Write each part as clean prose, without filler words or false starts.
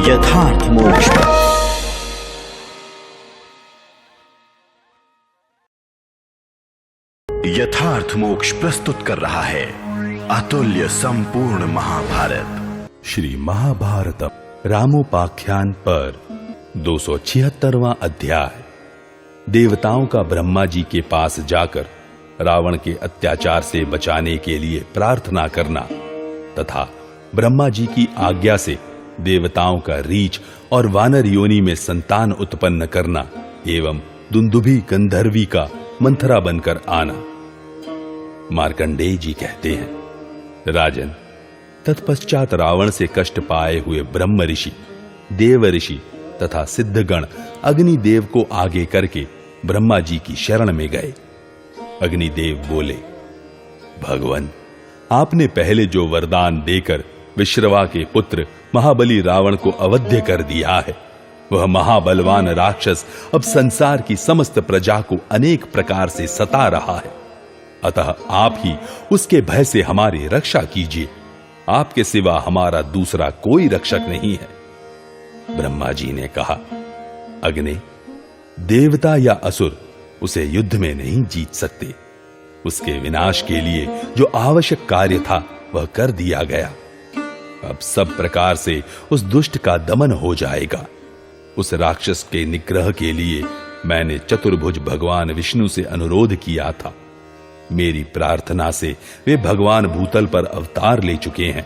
यथार्थ मोक्ष। यथार्थ मोक्ष प्रस्तुत कर रहा है अतुल्य संपूर्ण महाभारत। श्री महाभारतम रामोपाख्यान पर 276वां अध्याय। देवताओं का ब्रह्मा जी के पास जाकर रावण के अत्याचार से बचाने के लिए प्रार्थना करना तथा ब्रह्मा जी की आज्ञा से देवताओं का रीछ और वानर योनि में संतान उत्पन्न करना एवं दुंदुभी गंधर्वी का मंथरा बनकर आना। मार्कंडेय जी कहते हैं, राजन, तत्पश्चात रावण से कष्ट पाए हुए ब्रह्म ऋषि, देव ऋषि तथा सिद्धगण अग्निदेव को आगे करके ब्रह्मा जी की शरण में गए। अग्निदेव बोले, भगवान, आपने पहले जो वरदान देकर विश्रवा के पुत्र महाबली रावण को अवध्य कर दिया है, वह महाबलवान राक्षस अब संसार की समस्त प्रजा को अनेक प्रकार से सता रहा है। अतः आप ही उसके भय से हमारी रक्षा कीजिए। आपके सिवा हमारा दूसरा कोई रक्षक नहीं है। ब्रह्मा जी ने कहा, अग्नि, देवता या असुर उसे युद्ध में नहीं जीत सकते। उसके विनाश के लिए जो आवश्यक कार्य था वह कर दिया गया। अब सब प्रकार से उस दुष्ट का दमन हो जाएगा। उस राक्षस के निग्रह के लिए मैंने चतुर्भुज भगवान विष्णु से अनुरोध किया था। मेरी प्रार्थना से वे भगवान भूतल पर अवतार ले चुके हैं।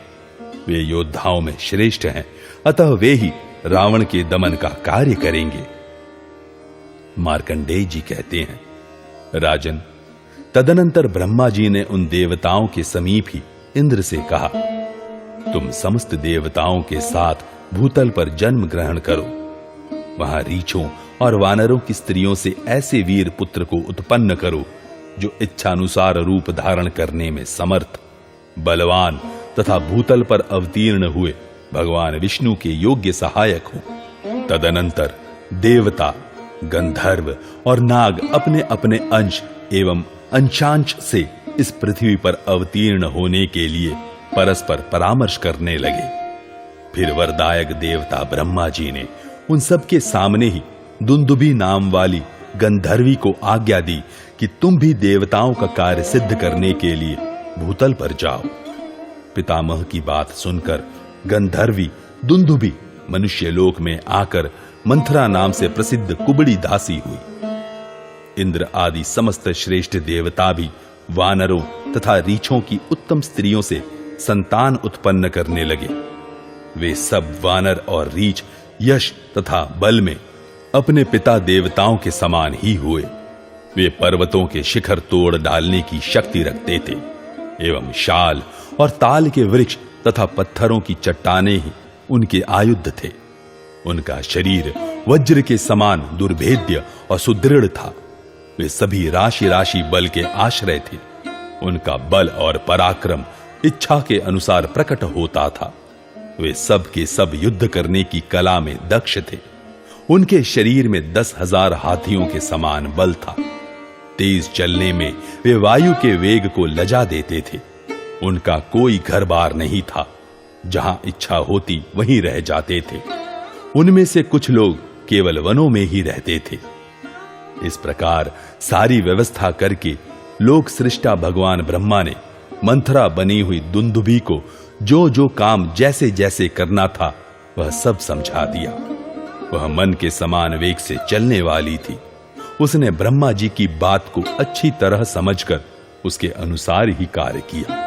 वे योद्धाओं में श्रेष्ठ हैं, अतः वे ही रावण के दमन का कार्य करेंगे। मार्कंडेय जी कहते हैं, राजन, तदनंतर ब्रह्मा जी ने उन देवताओं के समीप ही इंद्र से कहा, तुम समस्त देवताओं के साथ भूतल पर जन्म ग्रहण करो। वहां रीछों और वानरों की स्त्रियों से ऐसे वीर पुत्र को उत्पन्न करो जो इच्छानुसार रूप धारण करने में समर्थ, बलवान तथा भूतल पर अवतीर्ण हुए भगवान विष्णु के योग्य सहायक हो। तदनंतर देवता, गंधर्व और नाग अपने अपने अंश एवं अंशांश से इस पृथ्वी पर अवतीर्ण होने के लिए परस्पर परामर्श करने लगे। फिर वरदायक देवता ब्रह्मा जी ने उन सबके सामने ही दुंदुभी नाम वाली गंधर्वी को आज्ञा दी कि तुम भी देवताओं का कार्य सिद्ध करने के लिए भूतल पर जाओ। पितामह की बात सुनकर गंधर्वी दुंदुभी मनुष्य लोक में आकर मंथरा नाम से प्रसिद्ध कुबड़ी दासी हुई। इंद्र आदि समस्त श्रेष्ठ देवता भी वानरों तथा रीछों की उत्तम स्त्रियों से संतान उत्पन्न करने लगे। वे सब वानर और रीछ यश तथा बल में अपने पिता देवताओं के समान ही हुए। वे पर्वतों के शिखर तोड़ डालने की शक्ति रखते थे एवं शाल और ताल के वृक्ष तथा पत्थरों की चट्टानें ही उनके आयुध थे। उनका शरीर वज्र के समान दुर्भेद्य और सुदृढ़ था। वे सभी राशि राशि बल के आश्रय थे। उनका बल और पराक्रम इच्छा के अनुसार प्रकट होता था। वे सब के सब युद्ध करने की कला में दक्ष थे। उनके शरीर में 10,000 हाथियों के समान बल था। तेज चलने में वे वायु के वेग को लजा देते थे। उनका कोई घर बार नहीं था। जहां इच्छा होती वहीं रह जाते थे। उनमें से कुछ लोग केवल वनों में ही रहते थे। इस प्रकार सारी व्यवस्था करके लोक सृष्टा भगवान ब्रह्मा ने मंथरा बनी हुई दुंदुभी को जो जो काम जैसे जैसे करना था वह सब समझा दिया। वह मन के समान वेग से चलने वाली थी। उसने ब्रह्मा जी की बात को अच्छी तरह समझकर उसके अनुसार ही कार्य किया।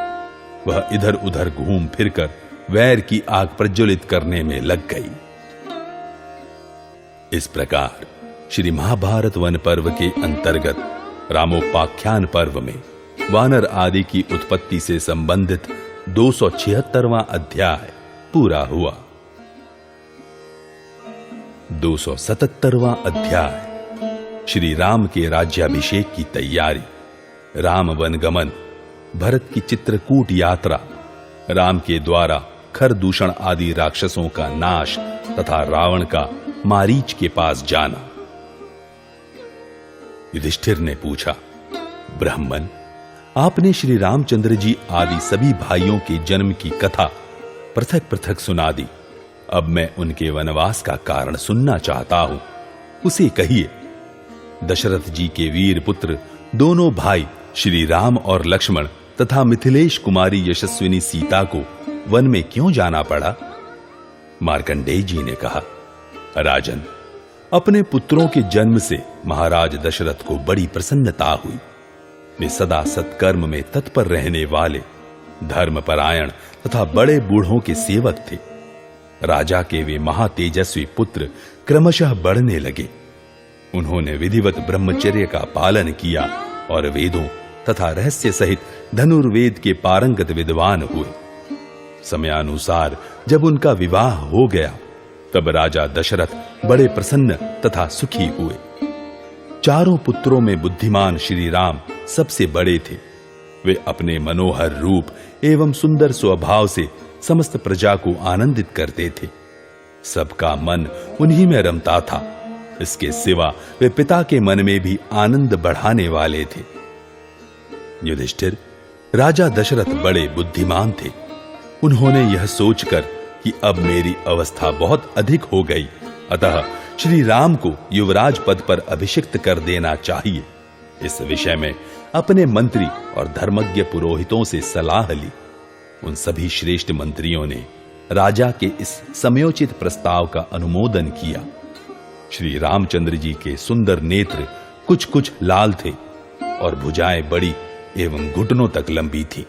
वह इधर उधर घूम फिरकर वैर की आग प्रज्वलित करने में लग गई। इस प्रकार श्री महाभारत वन पर्व के अंतर्गत रामोपाख्यान पर्व में वानर आदि की उत्पत्ति से संबंधित 276वां अध्याय पूरा हुआ। 277वां अध्याय श्री राम के राज्याभिषेक की तैयारी, राम वनगमन, भरत की चित्रकूट यात्रा, राम के द्वारा खरदूषण आदि राक्षसों का नाश तथा रावण का मारीच के पास जाना। युधिष्ठिर ने पूछा, ब्राह्मण, आपने श्री रामचंद्र जी आदि सभी भाइयों के जन्म की कथा पृथक पृथक सुना दी, अब मैं उनके वनवास का कारण सुनना चाहता हूं, उसे कहिए। दशरथ जी के वीर पुत्र दोनों भाई श्री राम और लक्ष्मण तथा मिथिलेश कुमारी यशस्विनी सीता को वन में क्यों जाना पड़ा? मार्कंडेय जी ने कहा, राजन, अपने पुत्रों के जन्म से महाराज दशरथ को बड़ी प्रसन्नता हुई। वे सदा सत्कर्म में तत्पर रहने वाले, धर्मपरायण तथा बड़े बूढ़ों के सेवक थे। राजा के वे महातेजस्वी पुत्र क्रमशः बढ़ने लगे। उन्होंने विधिवत ब्रह्मचर्य का पालन किया और वेदों तथा रहस्य सहित धनुर्वेद के पारंगत विद्वान हुए। समयानुसार जब उनका विवाह हो गया, तब राजा दशरथ बड़े प्रसन्न तथा सुखी हुए। चारों पुत्रों में बुद्धिमान श्री राम सबसे बड़े थे। वे अपने मनोहर रूप एवं सुंदर स्वभाव से समस्त प्रजा को आनंदित करते थे। सबका मन उन्हीं में रमता था। इसके सिवा वे पिता के मन में भी आनंद बढ़ाने वाले थे। युधिष्ठिर, राजा दशरथ बड़े बुद्धिमान थे। उन्होंने यह सोचकर कि अब मेरी अवस्था बहुत अधिक हो गई, अतः श्री राम को युवराज पद पर अभिषिक्त कर देना चाहिए, इस विषय में अपने मंत्री और धर्मज्ञ पुरोहितों से सलाह ली। उन सभी श्रेष्ठ मंत्रियों ने राजा के इस समयोचित प्रस्ताव का अनुमोदन किया। श्री रामचंद्र जी के सुंदर नेत्र कुछ कुछ लाल थे और भुजाएं बड़ी एवं घुटनों तक लंबी थी।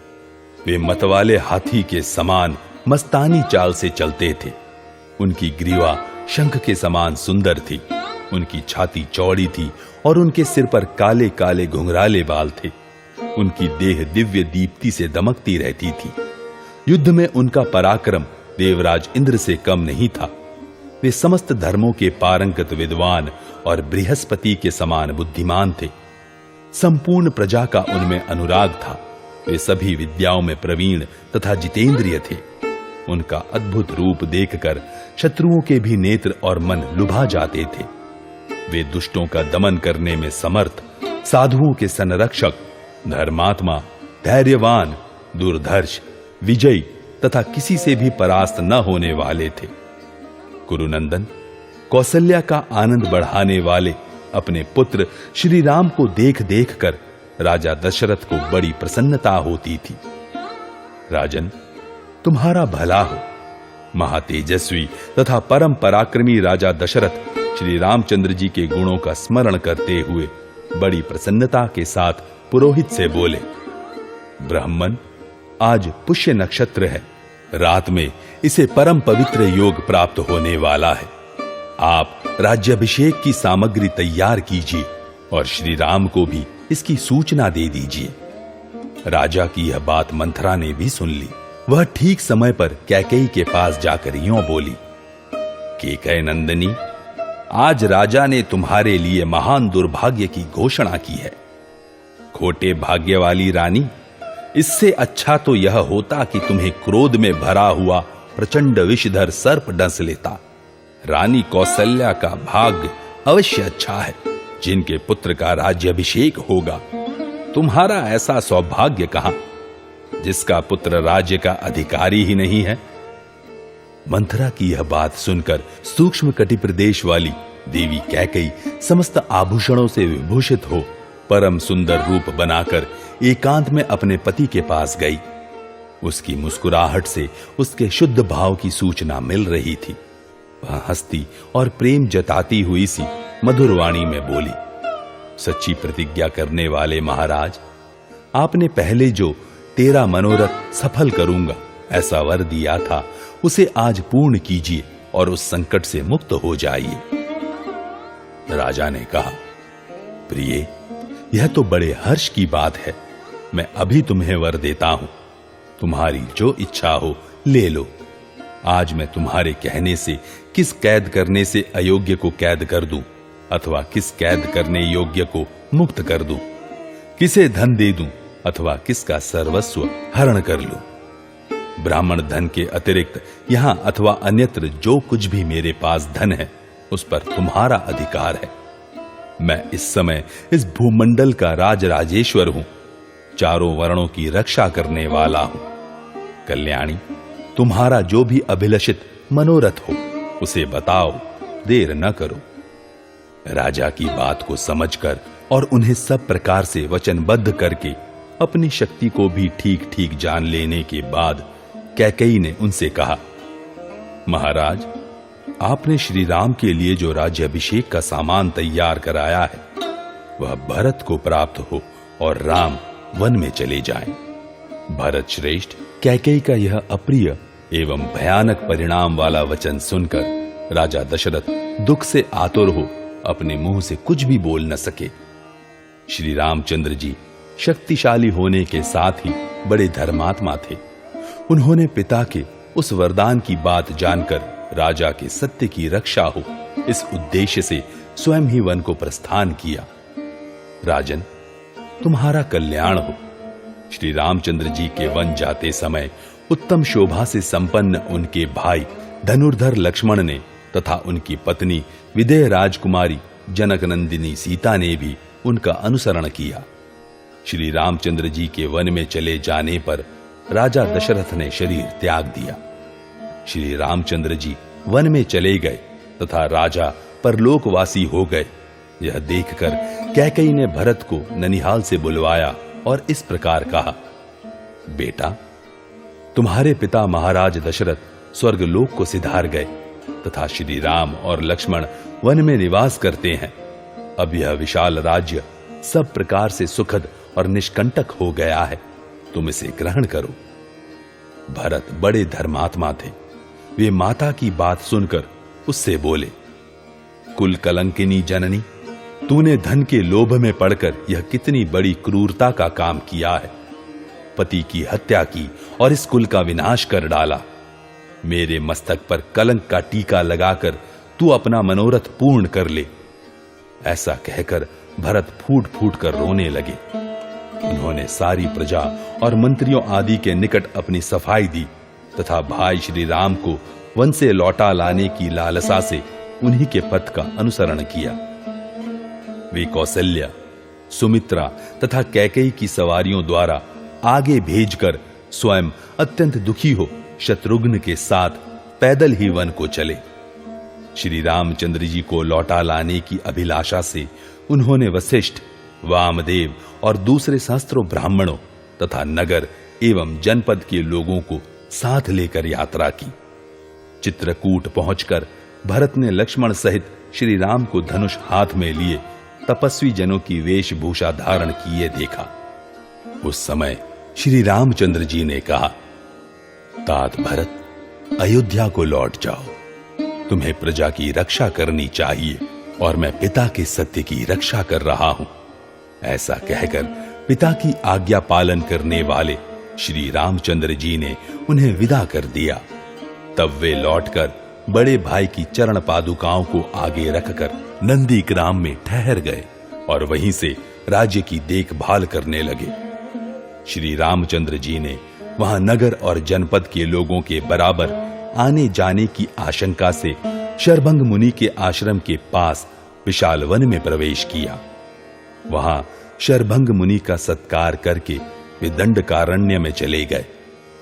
वे मतवाले हाथी के समान मस्तानी चाल से चलते थे। उनकी ग्रीवा शंख के समान सुंदर थी। उनकी छाती चौड़ी थी और उनके सिर पर काले काले घुंघराले बाल थे। उनकी देह दिव्य दीप्ति से दमकती रहती थी। युद्ध में उनका पराक्रम देवराज इंद्र से कम नहीं था। वे समस्त धर्मों के पारंगत विद्वान और बृहस्पति के समान बुद्धिमान थे। संपूर्ण प्रजा का उनमें अनुराग था। वे सभी विद्याओं में प्रवीण तथा जितेंद्रिय थे। उनका अद्भुत रूप देखकर शत्रुओं के भी नेत्र और मन लुभा जाते थे। वे दुष्टों का दमन करने में समर्थ, साधुओं के संरक्षक, धर्मात्मा, धैर्यवान, दुर्धर्ष, विजयी तथा किसी से भी परास्त न होने वाले थे। कुरुनंदन, कौशल्या का आनंद बढ़ाने वाले अपने पुत्र श्री राम को देख देख कर राजा दशरथ को बड़ी प्रसन्नता होती थी। राजन, तुम्हारा भला हो। महातेजस्वी तथा परम पराक्रमी राजा दशरथ श्री रामचंद्र जी के गुणों का स्मरण करते हुए बड़ी प्रसन्नता के साथ पुरोहित से बोले, ब्राह्मण, आज पुष्य नक्षत्र है। रात में इसे परम पवित्र योग प्राप्त होने वाला है। आप राज्याभिषेक की सामग्री तैयार कीजिए और श्री राम को भी इसकी सूचना दे दीजिए। राजा की यह बात मंथरा ने भी सुन ली। वह ठीक समय पर कैकेयी के पास जाकर यूं बोली, कैकेयी नंदिनी, आज राजा ने तुम्हारे लिए महान दुर्भाग्य की घोषणा की है। खोटे भाग्य वाली रानी, इससे अच्छा तो यह होता कि तुम्हें क्रोध में भरा हुआ प्रचंड विषधर सर्प डंस लेता। रानी कौशल्या का भाग्य अवश्य अच्छा है, जिनके पुत्र का राज्याभिषेक होगा। तुम्हारा ऐसा सौभाग्य कहां, जिसका पुत्र राज्य का अधिकारी ही नहीं है। मंथरा की यह बात सुनकर सूक्ष्म कटि प्रदेश वाली देवी कैकेयी समस्त आभूषणों से विभूषित हो परम सुंदर रूप बनाकर एकांत में अपने पति के पास गई। उसकी मुस्कुराहट से उसके शुद्ध भाव की सूचना मिल रही थी। वह हंसती और प्रेम जताती हुई सी मधुर वाणी में बोली, सच्ची प्रतिज्ञा करने वाले महाराज, आपने पहले जो तेरा मनोरथ सफल करूंगा ऐसा वर दिया था, उसे आज पूर्ण कीजिए और उस संकट से मुक्त हो जाइए। राजा ने कहा, प्रिय, यह तो बड़े हर्ष की बात है। मैं अभी तुम्हें वर देता हूं। तुम्हारी जो इच्छा हो ले लो। आज मैं तुम्हारे कहने से किस कैद करने से अयोग्य को कैद कर दूं, अथवा किस कैद करने योग्य को मुक्त कर दूं, किसे धन दे दूं अथवा किसका सर्वस्व हरण कर लूं। ब्राह्मण धन के अतिरिक्त यहां अथवा अन्यत्र जो कुछ भी मेरे पास धन है, उस पर तुम्हारा अधिकार है। मैं इस समय इस भूमंडल का राजराजेश्वर हूं, चारों वर्णों की रक्षा करने वाला हूं। कल्याणी, तुम्हारा जो भी अभिलषित मनोरथ हो उसे बताओ, देर न करो। राजा की बात को समझकर और उन्हें सब प्रकार से वचनबद्ध करके अपनी शक्ति को भी ठीक ठीक जान लेने के बाद कैकेयी ने उनसे कहा, महाराज, आपने श्री राम के लिए जो राज्याभिषेक का सामान तैयार कराया है वह भरत को प्राप्त हो और राम वन में चले जाएं। भरत श्रेष्ठ, कैकेयी का यह अप्रिय एवं भयानक परिणाम वाला वचन सुनकर राजा दशरथ दुख से आतुर हो अपने मुंह से कुछ भी बोल न सके। श्री रामचंद्र जी शक्तिशाली होने के साथ ही बड़े धर्मात्मा थे। उन्होंने पिता के उस वरदान की बात जानकर राजा के सत्य की रक्षा हो इस उद्देश्य से स्वयं ही वन को प्रस्थान किया। राजन, तुम्हारा कल्याण हो। श्री रामचंद्र जी के वन जाते समय उत्तम शोभा से संपन्न उनके भाई धनुर्धर लक्ष्मण ने तथा उनकी पत्नी विदेह राजकुमारी जनक नंदिनी सीता ने भी उनका अनुसरण किया। श्री रामचंद्र जी के वन में चले जाने पर राजा दशरथ ने शरीर त्याग दिया। श्री रामचंद्र जी वन में चले गए तथा राजा परलोकवासी हो गए। यह देखकर कैकेयी ने भरत को ननिहाल से बुलवाया और इस प्रकार कहा, बेटा, तुम्हारे पिता महाराज दशरथ स्वर्गलोक को सिधार गए तथा श्री राम और लक्ष्मण वन में निवास करते हैं। अब यह विशाल राज्य सब प्रकार से सुखद और निष्कंटक हो गया है, तुम इसे ग्रहण करो। भरत बड़े धर्मात्मा थे। वे माता की बात सुनकर उससे बोले, कुल कलंकिनी जननी, तूने धन के लोभ में पड़कर यह कितनी बड़ी क्रूरता का काम किया है। पति की हत्या की और इस कुल का विनाश कर डाला। मेरे मस्तक पर कलंक का टीका लगाकर तू अपना मनोरथ पूर्ण कर ले। ऐसा कहकर भरत फूट फूट कर रोने लगे। उन्होंने सारी प्रजा और मंत्रियों आदि के निकट अपनी सफाई दी तथा भाई श्री राम को वन से लौटा लाने की लालसा से उन्हीं के पथ का अनुसरण किया। वे कौशल्या, सुमित्रा तथा कैकेयी की सवारियों द्वारा आगे भेजकर स्वयं अत्यंत दुखी हो शत्रुघ्न के साथ पैदल ही वन को चले। श्री रामचंद्र जी को लौटा लाने की अभिलाषा से उन्होंने वशिष्ठ, वामदेव और दूसरे सहस्त्रों ब्राह्मणों तथा नगर एवं जनपद के लोगों को साथ लेकर यात्रा की। चित्रकूट पहुंचकर भरत ने लक्ष्मण सहित श्री राम को धनुष हाथ में लिए तपस्वी जनों की वेशभूषा धारण किए देखा। उस समय श्री रामचंद्र जी ने कहा, तात भरत, अयोध्या को लौट जाओ। तुम्हें प्रजा की रक्षा करनी चाहिए और मैं पिता के सत्य की रक्षा कर रहा हूं। ऐसा कहकर पिता की आज्ञा पालन करने वाले श्री रामचंद्र जी ने उन्हें विदा कर दिया। तब वे लौटकर बड़े भाई की चरण पादुकाओं को आगे रखकर नंदी ग्राम में ठहर गए और वहीं से राज्य की देखभाल करने लगे। श्री रामचंद्र जी ने वहां नगर और जनपद के लोगों के बराबर आने जाने की आशंका से शरभंग मुनि के आश्रम के पास विशाल वन में प्रवेश किया। वहां शरभंग मुनि का सत्कार करके वे दंडकारण्य में चले गए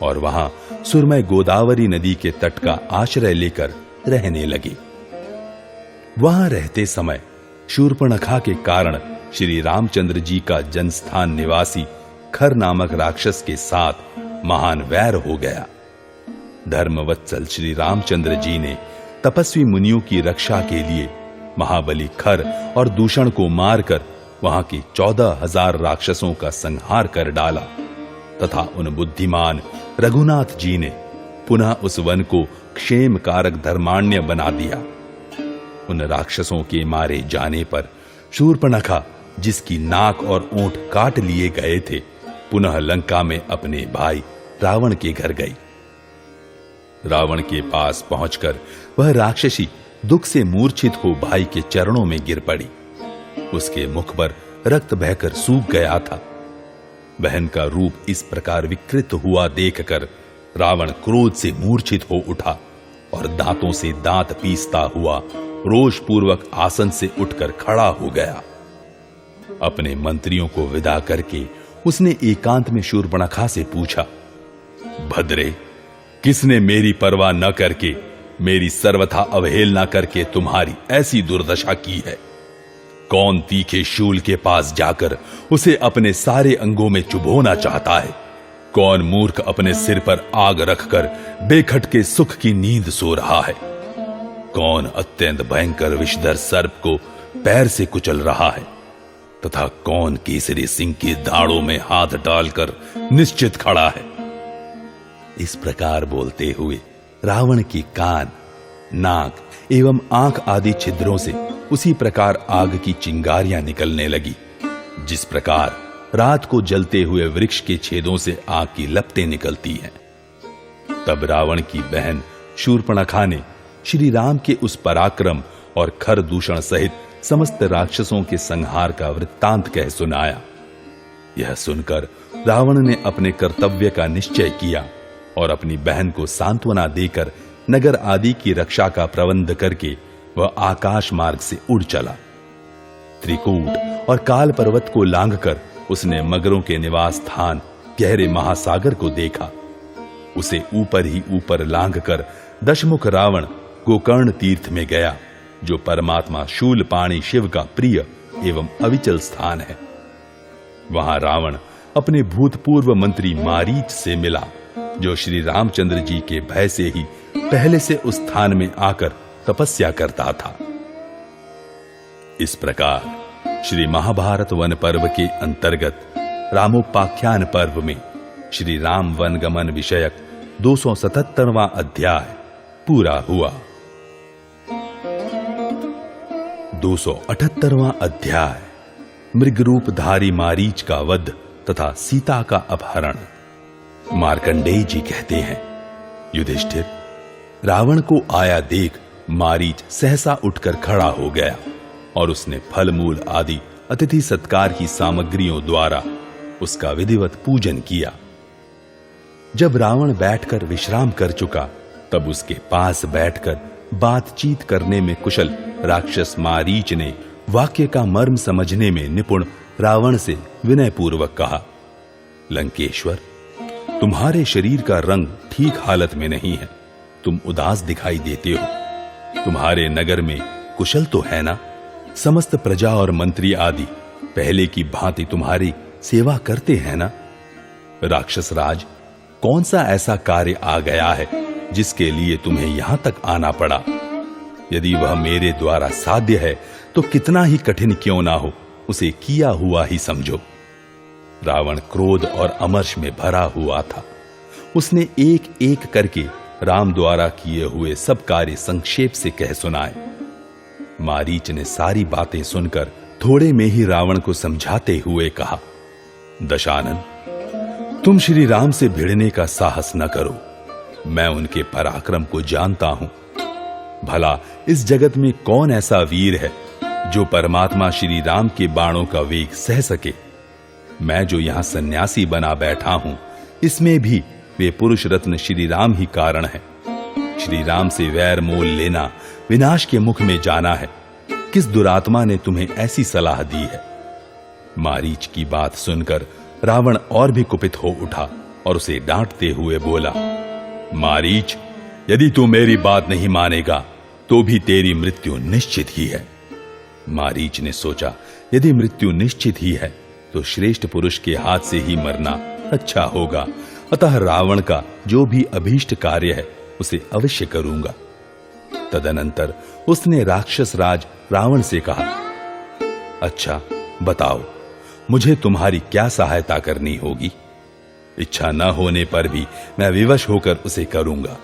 और वहां सुरमय गोदावरी नदी के तट का आश्रय लेकर रहने लगे। वहां रहते समय शूर्पणखा के कारण श्री रामचंद्र जी का जनस्थान निवासी खर नामक राक्षस के साथ महान वैर हो गया। धर्मवत्सल श्री रामचंद्र जी ने तपस्वी मुनियों की रक्षा के लिए महाबली खर और दूषण को मारकर वहां के 14,000 राक्षसों का संहार कर डाला तथा उन बुद्धिमान रघुनाथ जी ने पुनः उस वन को क्षेम कारक धर्माण्य बना दिया। उन राक्षसों के मारे जाने पर शूर्पणखा, जिसकी नाक और ओंठ काट लिए गए थे, पुनः लंका में अपने भाई रावण के घर गई। रावण के पास पहुंचकर वह राक्षसी दुख से मूर्छित हो भाई के चरणों में गिर पड़ी। उसके मुख पर रक्त बहकर सूख गया था। बहन का रूप इस प्रकार विकृत हुआ देखकर रावण क्रोध से मूर्छित हो उठा और दांतों से दांत पीसता हुआ रोषपूर्वक आसन से उठकर खड़ा हो गया। अपने मंत्रियों को विदा करके उसने एकांत में शूर्पणखा से पूछा, भद्रे, किसने मेरी परवाह न करके मेरी सर्वथा अवहेलना करके तुम्हारी ऐसी दुर्दशा की है? कौन तीखे शूल के पास जाकर उसे अपने सारे अंगों में चुभोना चाहता है? कौन मूर्ख अपने सिर पर आग रखकर बेखटके सुख की नींद सो रहा है? कौन अत्यंत भयंकर विषधर सर्प को पैर से कुचल रहा है? तथा कौन केसरी सिंह की दाढ़ों में हाथ डालकर निश्चित खड़ा है? इस प्रकार बोलते हुए रावण की कान, नाक एवं आंख आदि छिद्रों से उसी प्रकार आग की चिंगारियां निकलने लगी, जिस प्रकार रात को जलते हुए वृक्ष के छेदों से आग की लपटें निकलती हैं। तब रावण की बहन शूर्पणखा ने श्री राम के उस पराक्रम और खर दूषण सहित समस्त राक्षसों के संहार का वृत्तांत कह सुनाया। यह सुनकर रावण ने अपने कर्तव्य का निश्चय किया और अपनी बहन को सांत्वना देकर नगर आदि की रक्षा का प्रबंध करके वह आकाश मार्ग से उड़ चला। त्रिकूट और काल पर्वत को लांघकर उसने मगरों के निवास स्थान गहरे महासागर को देखा। उसे ऊपर ही ऊपर लांघकर दशमुख रावण गोकर्ण तीर्थ में गया, जो परमात्मा शूलपाणी शिव का प्रिय एवं अविचल स्थान है। वहां रावण अपने भूतपूर्व मंत्री मारीच से मिला, जो श्री रामचंद्र जी के भय से ही पहले से उस स्थान में आकर तपस्या करता था। इस प्रकार श्री महाभारत वन पर्व के अंतर्गत रामोपाख्यान पर्व में श्री राम वनगमन विषयक 277वां अध्याय पूरा हुआ। 278वां अध्याय मृगरूपधारी मारीच का वध तथा सीता का अपहरण। मार्कंडेय जी कहते हैं, युधिष्ठिर, रावण को आया देख मारीच सहसा उठकर खड़ा हो गया और उसने फल मूल आदि अतिथि सत्कार की सामग्रियों द्वारा उसका विधिवत पूजन किया। जब रावण बैठकर विश्राम कर चुका, तब उसके पास बैठकर बातचीत करने में कुशल राक्षस मारीच ने वाक्य का मर्म समझने में निपुण रावण से विनयपूर्वक कहा, लंकेश्वर, तुम्हारे शरीर का रंग ठीक हालत में नहीं है। तुम उदास दिखाई देते हो। तुम्हारे नगर में कुशल तो है ना? समस्त प्रजा और मंत्री आदि पहले की भांति तुम्हारी सेवा करते हैं ना? राक्षस राज, कौन सा ऐसा कार्य आ गया है जिसके लिए तुम्हें यहां तक आना पड़ा? यदि वह मेरे द्वारा साध्य है तो कितना ही कठिन क्यों ना हो, उसे किया हुआ ही समझो। रावण क्रोध और अमर्ष में भरा हुआ था। उसने एक एक करके राम द्वारा किए हुए सब कार्य संक्षेप से कह सुनाए। मारीच ने सारी बातें सुनकर थोड़े में ही रावण को समझाते हुए कहा, दशानन, तुम श्री राम से भिड़ने का साहस न करो। मैं उनके पराक्रम को जानता हूं। भला इस जगत में कौन ऐसा वीर है जो परमात्मा श्री राम के बाणों का वेग सह सके? मैं जो यहां सन्यासी बना बैठा हूं, इसमें भी वे पुरुष रत्न श्री राम ही कारण है। श्री राम से वैर मोल लेना विनाश के मुख में जाना है। किस दुरात्मा ने तुम्हें ऐसी सलाह दी है? मारीच की बात सुनकर रावण और भी कुपित हो उठा और उसे डांटते हुए बोला, मारीच, यदि तू मेरी बात नहीं मानेगा तो भी तेरी मृत्यु निश्चित ही है। मारीच ने सोचा, यदि मृत्यु निश्चित ही है तो श्रेष्ठ पुरुष के हाथ से ही मरना अच्छा होगा। अतः रावण का जो भी अभीष्ट कार्य है उसे अवश्य करूंगा। तदनंतर उसने राक्षस राज रावण से कहा, अच्छा बताओ, मुझे तुम्हारी क्या सहायता करनी होगी? इच्छा न होने पर भी मैं विवश होकर उसे करूंगा।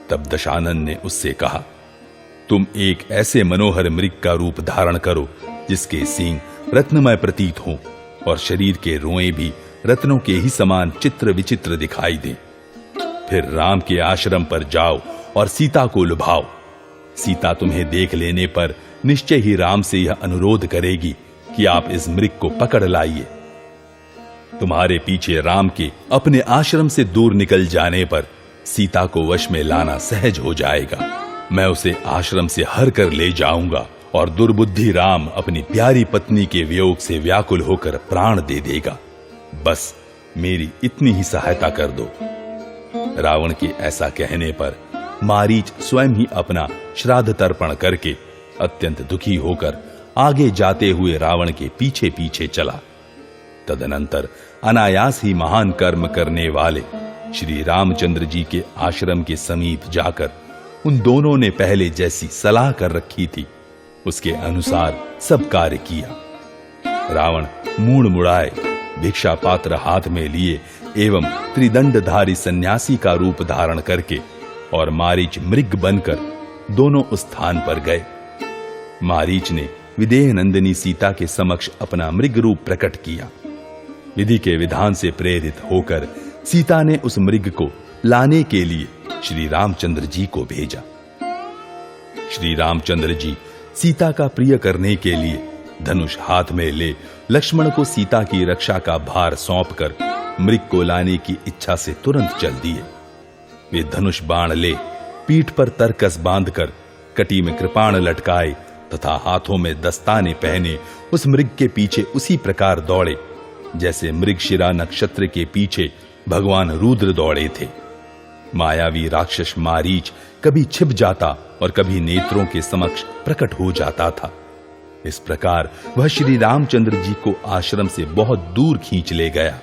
तब दशानन ने उससे कहा, तुम एक ऐसे मनोहर मृग का रूप धारण करो जिसके सींग रत्नमय प्रतीत हों और शरीर के रोएं भी रत्नों के ही समान चित्र विचित्र दिखाई दें। फिर राम के आश्रम पर जाओ और सीता को लुभाओ। सीता तुम्हें देख लेने पर निश्चय ही राम से यह अनुरोध करेगी कि आप इस मृग को पकड़ लाइए। तुम्हारे पीछे राम के अपने आश्रम से दूर निकल जाने पर सीता को वश में लाना सहज हो जाएगा। मैं उसे आश्रम से हर कर ले जाऊंगा और दुर्बुद्धि राम अपनी प्यारी पत्नी के वियोग से व्याकुल होकर प्राण दे देगा। बस मेरी इतनी ही सहायता कर दो। रावण के ऐसा कहने पर मारीच स्वयं ही अपना श्राद्ध तर्पण करके अत्यंत दुखी होकर आगे जाते हुए रावण के पीछे पीछे चला। तदनंतर अनायास ही महान कर्म करने वाले श्री रामचंद्र जी के आश्रम के समीप जाकर उन दोनों ने पहले जैसी सलाह कर रखी थी उसके अनुसार सब कार्य किया। रावण मूढ़ मुड़ाए भिक्षा पात्र हाथ में लिए एवं त्रिदंडधारी सन्यासी का रूप धारण करके और मारीच मृग बनकर दोनों उस स्थान पर गए। मारीच ने विदेह नंदिनी सीता के समक्ष अपना मृग रूप प्रकट किया। विधि के विधान से प्रेरित होकर सीता ने उस मृग को लाने के लिए श्री रामचंद्र जी को भेजा। श्री रामचंद्र जी सीता का प्रिय करने के लिए धनुष हाथ में ले लक्ष्मण को सीता की रक्षा का भार सौंपकर मृग को लाने की इच्छा से तुरंत चल दिए। वे धनुष बाण ले पीठ पर तरकस बांधकर कटी में कृपाण लटकाए तथा हाथों में दस्ताने पहने उस मृग के पीछे उसी प्रकार दौड़े जैसे मृगशिरा नक्षत्र के पीछे भगवान रुद्र दौड़े थे। मायावी राक्षस मारीच कभी छिप जाता और कभी नेत्रों के समक्ष प्रकट हो जाता था। इस प्रकार वह श्री रामचंद्र जी को आश्रम से बहुत दूर खींच ले गया।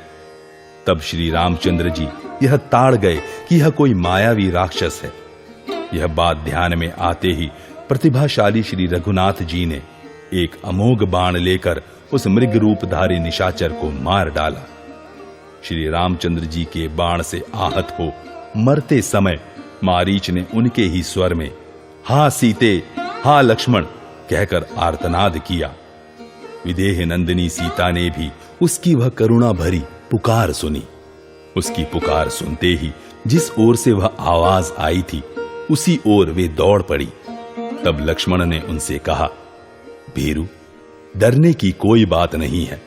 तब श्री रामचंद्र जी यह ताड़ गए कि यह कोई मायावी राक्षस है। यह बात ध्यान में आते ही प्रतिभाशाली श्री रघुनाथ जी ने एक अमोघ बाण लेकर उस मृग रूपधारी निशाचर को मार डाला। श्री रामचंद्र जी के बाण से आहत हो मरते समय मारीच ने उनके ही स्वर में हा सीते हा लक्ष्मण कहकर आर्तनाद किया। विदेह नंदिनी सीता ने भी उसकी वह करुणा भरी पुकार सुनी। उसकी पुकार सुनते ही जिस ओर से वह आवाज आई थी उसी ओर वे दौड़ पड़ी। तब लक्ष्मण ने उनसे कहा, भीरू, डरने की कोई बात नहीं है।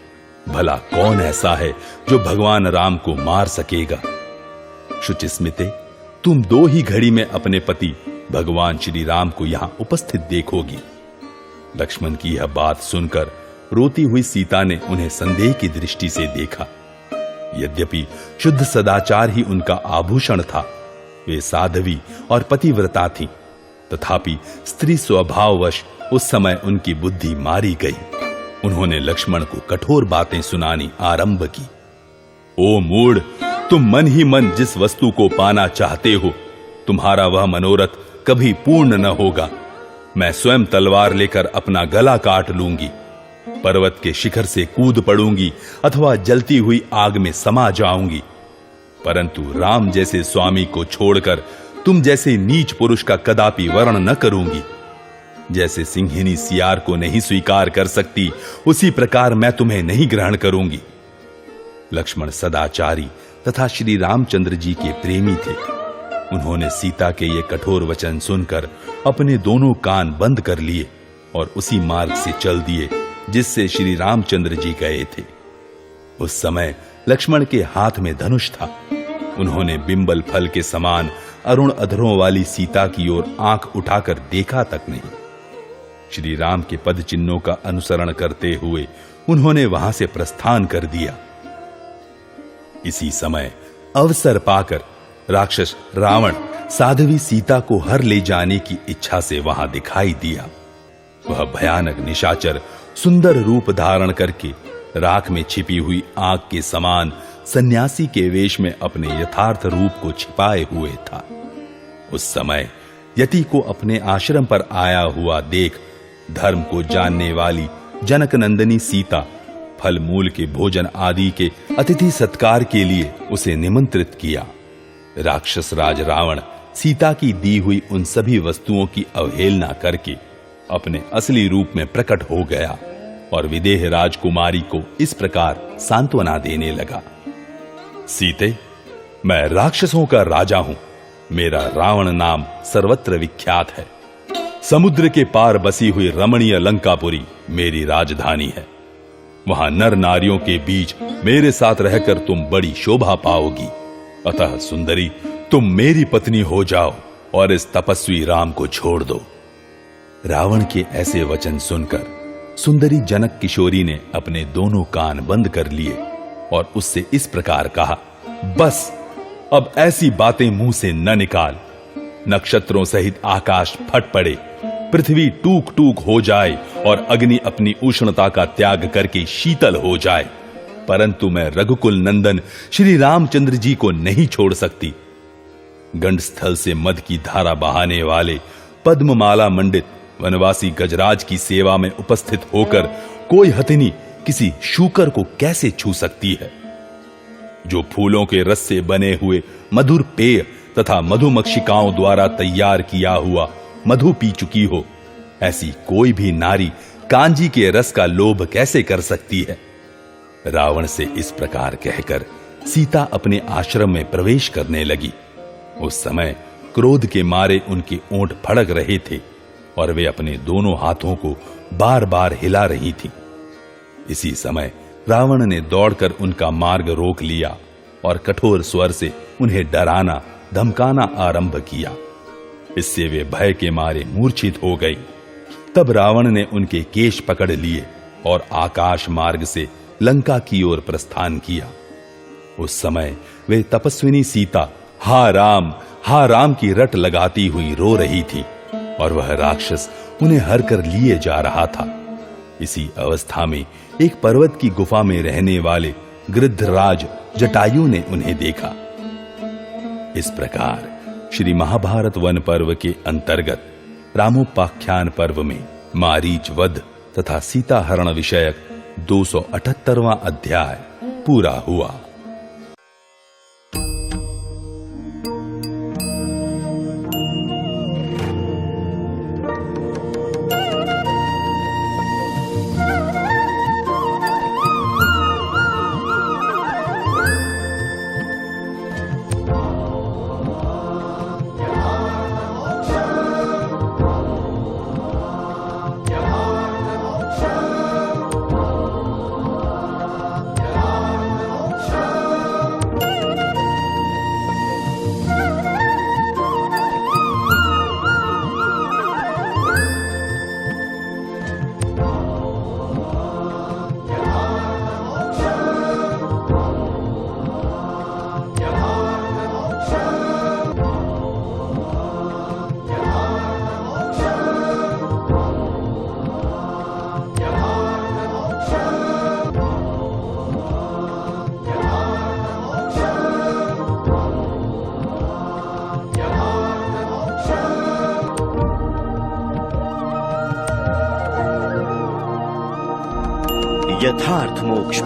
भला कौन ऐसा है जो भगवान राम को मार सकेगा। शुचिस्मिते, तुम 2 ही घड़ी में अपने पति भगवान श्री राम को यहां उपस्थित देखोगी। लक्ष्मण की यह बात सुनकर रोती हुई सीता ने उन्हें संदेह की दृष्टि से देखा। यद्यपि शुद्ध सदाचार ही उनका आभूषण था, वे साध्वी और पतिव्रता थीं, तथापि स्त्री स्वभाववश उस समय उनकी बुद्धि मारी गई। उन्होंने लक्ष्मण को कठोर बातें सुनानी आरंभ की। ओ मूढ़, तुम मन ही मन जिस वस्तु को पाना चाहते हो, तुम्हारा वह मनोरथ कभी पूर्ण न होगा। मैं स्वयं तलवार लेकर अपना गला काट लूंगी, पर्वत के शिखर से कूद पड़ूंगी अथवा जलती हुई आग में समा जाऊंगी, परंतु राम जैसे स्वामी को छोड़कर तुम जैसे नीच पुरुष का कदापि वर्ण न करूंगी। जैसे सिंहिनी सियार को नहीं स्वीकार कर सकती, उसी प्रकार मैं तुम्हें नहीं ग्रहण करूंगी। लक्ष्मण सदाचारी तथा श्री रामचंद्र जी के प्रेमी थे। उन्होंने सीता के ये कठोर वचन सुनकर अपने दोनों कान बंद कर लिए और उसी मार्ग से चल दिए जिससे श्री रामचंद्र जी गए थे। उस समय लक्ष्मण के हाथ में धनुष था। उन्होंने बिंबल फल के समान अरुण अधरों वाली सीता की ओर आंख उठाकर देखा तक नहीं। श्री राम के पद चिन्हों का अनुसरण करते हुए उन्होंने वहां से प्रस्थान कर दिया। इसी समय अवसर पाकर राक्षस रावण साध्वी सीता को हर ले जाने की इच्छा से वहां दिखाई दिया। वह भयानक निशाचर सुंदर रूप धारण करके राख में छिपी हुई आग के समान सन्यासी के वेश में अपने यथार्थ रूप को छिपाए हुए था। उस समय यति को अपने आश्रम पर आया हुआ देख धर्म को जानने वाली जनक नंदिनी सीता फल मूल के भोजन आदि के अतिथि सत्कार के लिए उसे निमंत्रित किया। राक्षस राज रावण सीता की दी हुई उन सभी वस्तुओं की अवहेलना करके अपने असली रूप में प्रकट हो गया और विदेह राजकुमारी को इस प्रकार सांत्वना देने लगा। सीते, मैं राक्षसों का राजा हूं। मेरा रावण नाम सर्वत्र विख्यात है। समुद्र के पार बसी हुई रमणीय लंकापुरी मेरी राजधानी है। वहां नर नारियों के बीच मेरे साथ रहकर तुम बड़ी शोभा पाओगी। अतः सुंदरी, तुम मेरी पत्नी हो जाओ और इस तपस्वी राम को छोड़ दो। रावण के ऐसे वचन सुनकर सुंदरी जनक किशोरी ने अपने दोनों कान बंद कर लिए और उससे इस प्रकार कहा, बस अब ऐसी बातें मुंह से न निकाल। नक्षत्रों सहित आकाश फट पड़े, पृथ्वी टूक टूक हो जाए और अग्नि अपनी उष्णता का त्याग करके शीतल हो जाए, परंतु मैं रघुकुल नंदन श्री रामचंद्र जी को नहीं छोड़ सकती। गंडस्थल से मद की धारा बहाने वाले पद्ममाला मंडित वनवासी गजराज की सेवा में उपस्थित होकर कोई हथिनी किसी शूकर को कैसे छू सकती है? जो फूलों के रस से बने हुए मधुर पेय तथा मधुमक्षिकाओं द्वारा तैयार किया हुआ मधु पी चुकी हो, ऐसी कोई भी नारी कांजी के रस का लोभ कैसे कर सकती है? रावण से इस प्रकार कहकर सीता अपने आश्रम में प्रवेश करने लगी। उस समय क्रोध के मारे उनके ओंठ फड़क रहे थे और वे अपने दोनों हाथों को बार बार हिला रही थी। इसी समय रावण ने दौड़कर उनका मार्ग रोक लिया और कठोर स्वर से उन्हें डराना धमकाना आरंभ किया। इससे वे भय के मारे मूर्छित हो गई। तब रावण ने उनके केश पकड़ लिए और आकाश मार्ग से लंका की ओर प्रस्थान किया। उस समय वे तपस्विनी सीता हा राम की रट लगाती हुई रो रही थी और वह राक्षस उन्हें हर कर लिए जा रहा था। इसी अवस्था में एक पर्वत की गुफा में रहने वाले गृद्धराज जटायु ने उन्हें देखा। इस प्रकार श्री महाभारत वन पर्व के अंतर्गत रामोपाख्यान पर्व में मारीच वध तथा सीता हरण विषयक 278वां अध्याय पूरा हुआ। यथार्थ मोक्ष।